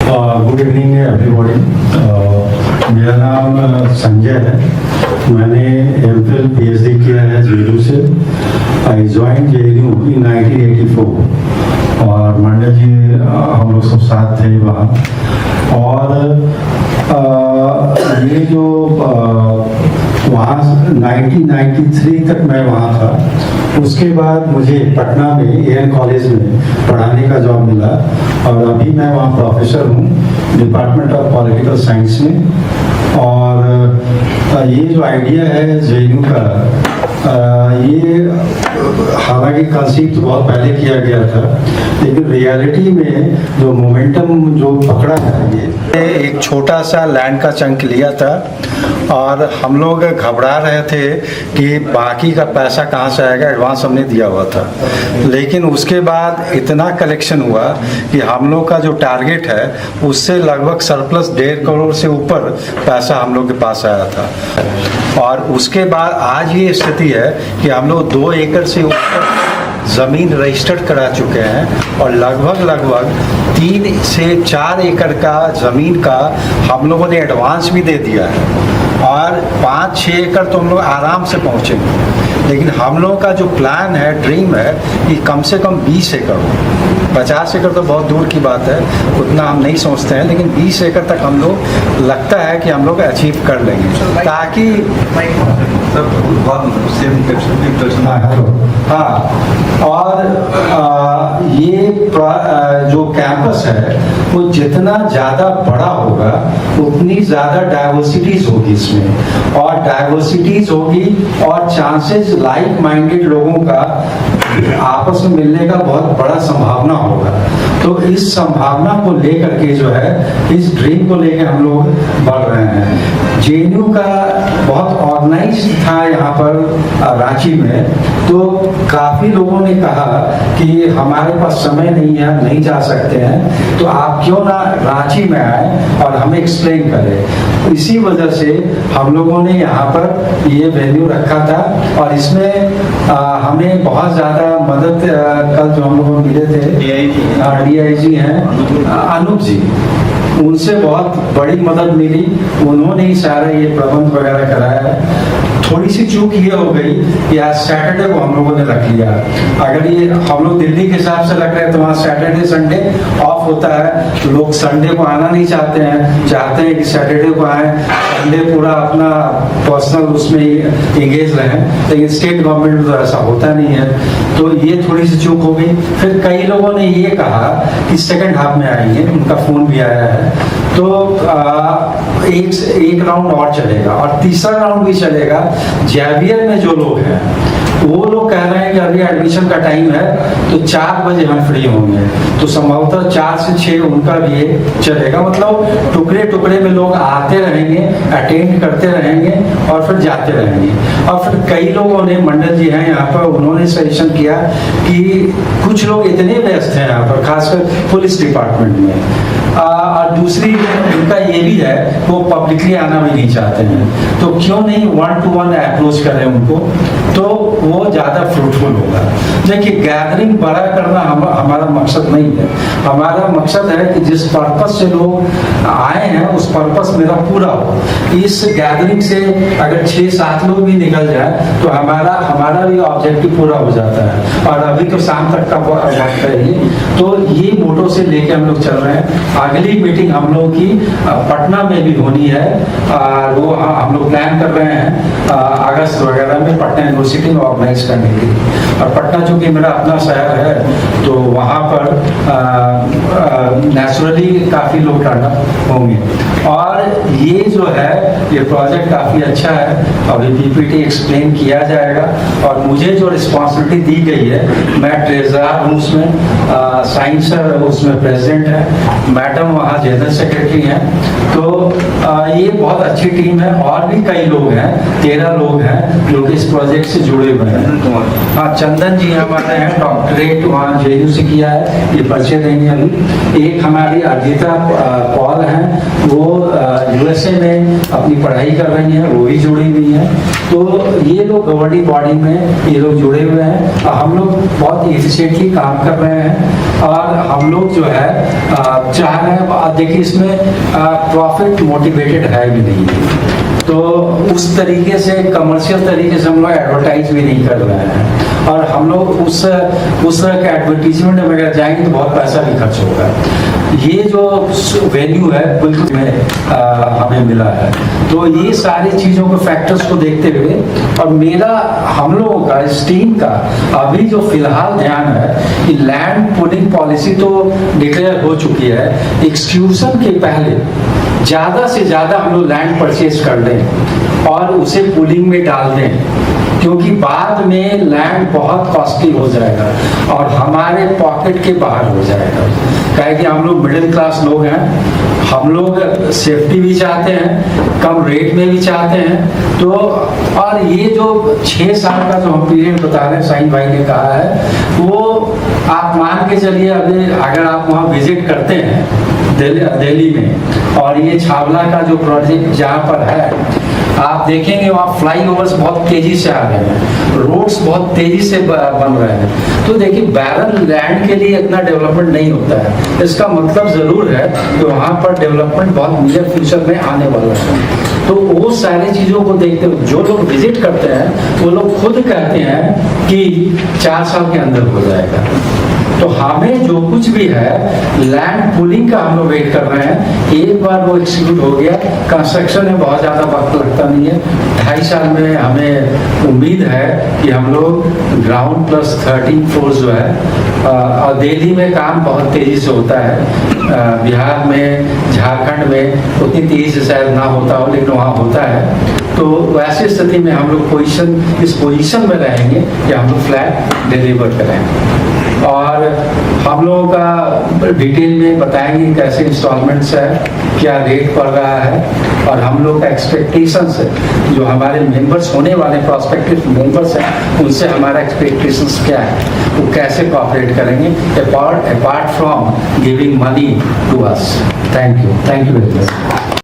Good evening everybody. मेरा नाम संजय है। मैंने एमफिल पीएचडी किया है जेयू से। आई ज्वाइन जेयू इन 1984 और मंडल जी हम लोग सब साथ थे वहाँ। और ये जो वहाँ 1993 तक मैं वहाँ था। उसके बाद मुझे पटना में एएन कॉलेज में पढ़ाने का जॉब मिला और अभी मैं वहाँ प्रोफेसर हूँ डिपार्टमेंट ऑफ पॉलिटिकल साइंस में। और ये जो आइडिया है जेयू का, ये हालांकि कंसीव तो बहुत पहले किया गया था, लेकिन रियलिटी में जो मोमेंटम जो पकड़ा है, ये एक छोटा सा लैंड का चंक लिया था और हम लोग घबरा रहे थे कि बाकी का पैसा कहाँ से आएगा, एडवांस हमने दिया हुआ था। लेकिन उसके बाद इतना कलेक्शन हुआ कि हम लोग का जो टारगेट है उससे लगभग सरप्लस 1.5 करोड़ से ऊपर पैसा हम लोग के पास आया था। और उसके बाद आज ये स्थिति है कि हम लोग 2 एकड़ से ऊपर ज़मीन रजिस्टर्ड करा चुके हैं और लगभग 3 से 4 एकड़ का ज़मीन का हम लोगों ने एडवांस भी दे दिया है और 5-6 एकड़ तो हम लोग आराम से पहुँचेंगे। लेकिन हम लोगों का जो प्लान है, ड्रीम है कि कम से कम 20 एकड़ हो। 50 एकड़ तो बहुत दूर की बात है, उतना हम नहीं सोचते हैं, लेकिन 20 एकड़ तक हम लोग लगता है कि हम लोग अचीव कर लेंगे। ताकि हाँ, और ये जो कैंपस है वो जितना ज़्यादा बड़ा होगा उतनी ज़्यादा डाइवर्सिटीज होगी इसमें, और डाइवर्सिटीज होगी और चांसेस लाइक माइंडेड लोगों का आपस में मिलने का बहुत बड़ा संभावना होगा। तो इस संभावना को लेकर के जो है, इस ड्रीम को लेकर हम लोग बढ़ रहे हैं। जेएनयू का बहुत ऑर्गेनाइज था यहाँ पर रांची में, तो काफ़ी लोगों ने कहा कि हमारे पास समय नहीं है, नहीं जा सकते हैं, तो आप क्यों ना रांची में आए और हमें एक्सप्लेन करें। इसी वजह से हम लोगों ने यहाँ पर ये वेन्यू रखा था और इसमें हमें बहुत ज़्यादा मदद कल जो हम लोग मिले थे DIG हैं अनूप जी, उनसे बहुत बड़ी मदद मिली। उन्होंने ही सारा ये प्रबंध वगैरह कराया है। थोड़ी सी चूक ये हो गई कि आज सैटरडे को हम लोगों ने रख लिया। अगर ये हम लोग दिल्ली के हिसाब से रख रहे हैं तो वहाँ सैटरडे संडे ऑफ होता है, लोग संडे को आना नहीं चाहते हैं कि सैटरडे को आए, संडे पूरा अपना पर्सनल उसमें एंगेज रहें। लेकिन स्टेट गवर्नमेंट में तो ऐसा होता नहीं है, तो ये थोड़ी सी चूक हो गई। फिर कई लोगों ने ये कहा कि सेकेंड हाफ में आएंगे, उनका फ़ोन भी आया है, तो एक राउंड और चलेगा और तीसरा राउंड भी चलेगा। जेवियर में जो लोग हैं वो लोग कह रहे हैं कि अभी एडमिशन का टाइम है तो 4 बजे हम फ्री होंगे, तो संभवतः 4 से 6 उनका भी चलेगा। मतलब टुकड़े टुकड़े में लोग आते रहेंगे, अटेंड करते रहेंगे और फिर जाते रहेंगे। और फिर कई लोगों ने, मंडल जी हैं यहाँ पर, उन्होंने सजेशन किया कि कुछ लोग इतने व्यस्त हैं यहाँ पर, खासकर पुलिस डिपार्टमेंट में, और दूसरी उनका ये भी है वो पब्लिकली आना भी नहीं चाहते हैं, तो क्यों नहीं 1-to-1 अप्रोच करें उनको, तो वो ज़्यादा फ्रूटफुल होगा। देखिए, गैदरिंग बड़ा करना हमारा मकसद नहीं है। हमारा मकसद है कि जिस पर्पस से लोग आए हैं उस पर्पस मेरा पूरा हो। इस गैदरिंग से अगर 6-7 लोग भी निकल जाए तो हमारा भी ऑब्जेक्टिव पूरा हो जाता है। और अभी तो शाम तक का वक्त है ये, तो ये मोटो से लेके हम लोग चल रहे हैं। अगली मीटिंग हम लोगों की पटना में भी होनी है, वो हम लोग प्लान कर रहे हैं अगस्त वगैरह में पटना यूनिवर्सिटी में ऑर्गेनाइज करने के लिए। और पटना चूँकि मेरा अपना शहर है तो वहाँ पर नेचुरली काफ़ी लोग टर्नअप होंगे। और ये जो है ये प्रोजेक्ट काफ़ी अच्छा है, अभी PPT एक्सप्लेन किया जाएगा। और मुझे जो रिस्पॉन्सिबिलिटी दी गई है, मैं ट्रेजरर हूँ उसमें, साइंस उसमें प्रेसिडेंट है, मैडम वहाँ जनरल सेक्रेटरी हैं, तो ये बहुत अच्छी टीम है। और भी कई लोग हैं, 13 लोग हैं जो कि इस प्रोजेक्ट से जुड़े हुए हैं। हाँ, चंदन जी हमारे हैं, डॉक्टरेट वहाँ जेयू से किया है, ये परिचय देंगे अभी। एक हमारी अर्जिता पॉल हैं, वो यूएसए में अपनी पढ़ाई कर रही हैं, वो भी जुड़ी हुई हैं। तो ये लोग गवर्निंग बॉडी में ये लोग जुड़े हुए हैं और हम लोग बहुत इफिशिएंटली काम कर रहे हैं। और हम लोग जो है चाह रहे हैं, देखिए इसमें प्रॉफिट मोटिवेटेड है भी नहीं, तो उस तरीके से कमर्शियल तरीके से हम लोग एडवर्टाइज भी नहीं कर रहे हैं। और हम लोग उस तरह के एडवर्टीजमेंट में अगर जाएंगे तो बहुत पैसा भी खर्च होगा। ये जो वैल्यू है बिल्कुल हमें मिला है। तो ये सारी चीज़ों को फैक्टर्स को देखते हुए और मेरा हम लोगों का इस टीम का अभी जो फिलहाल ध्यान है कि लैंड पूलिंग पॉलिसी तो डिक्लेयर हो चुकी है, एक्सक्लूजन के पहले ज़्यादा से ज़्यादा हम लोग लैंड परचेज कर लें और उसे पूलिंग में डाल दें, क्योंकि बाद में लैंड बहुत कॉस्टली हो जाएगा और हमारे पॉकेट के बाहर हो जाएगा। क्या कि हम लोग मिडिल क्लास लोग हैं, हम लोग सेफ्टी भी चाहते हैं, कम रेट में भी चाहते हैं। तो और ये जो 6 साल का जो हम पीरियड बता रहे हैं, साईं भाई ने कहा है, वो आप मान के चलिए अभी अगर आप वहाँ विजिट करते हैं दिल्ली में, और ये छावला का जो प्रोजेक्ट जहाँ पर है, आप देखेंगे वहाँ फ्लाईओवर्स बहुत तेजी से आ रहे हैं, रोड्स बहुत तेजी से बन रहे हैं। तो देखिए बैरन लैंड के लिए इतना डेवलपमेंट नहीं होता है, इसका मतलब जरूर है कि वहाँ पर डेवलपमेंट बहुत नियर फ्यूचर में आने वाला है। तो वो सारी चीज़ों को देखते हुए जो लोग विजिट करते हैं वो लोग खुद कहते हैं कि 4 साल के अंदर हो जाएगा। तो हमें जो कुछ भी है लैंड पूलिंग का हम लोग वेट कर रहे हैं। एक बार वो एग्जीक्यूट हो गया, कंस्ट्रक्शन में बहुत ज़्यादा वक्त लगता नहीं है, 2.5 साल में हमें उम्मीद है कि हम लोग ग्राउंड प्लस 13 फ्लोर जो है, और दिल्ली में काम बहुत तेज़ी से होता है, बिहार में झारखंड में उतनी तेज़ी से शायद ना होता हो लेकिन वहाँ होता है। तो वैसी स्थिति में हम लोग इस पोजीशन में रहेंगे कि हम लोग फ्लैट डिलीवर करें। और हम लोगों का डिटेल में बताएंगे कैसे इंस्टॉलमेंट्स है, क्या रेट पड़ रहा है, और हम लोग का एक्सपेक्टेशंस है, जो हमारे मेंबर्स होने वाले प्रोस्पेक्टिव मेंबर्स हैं उनसे हमारा एक्सपेक्टेशंस क्या है, वो कैसे कोऑपरेट करेंगे apart from giving money to us. Thank you very much.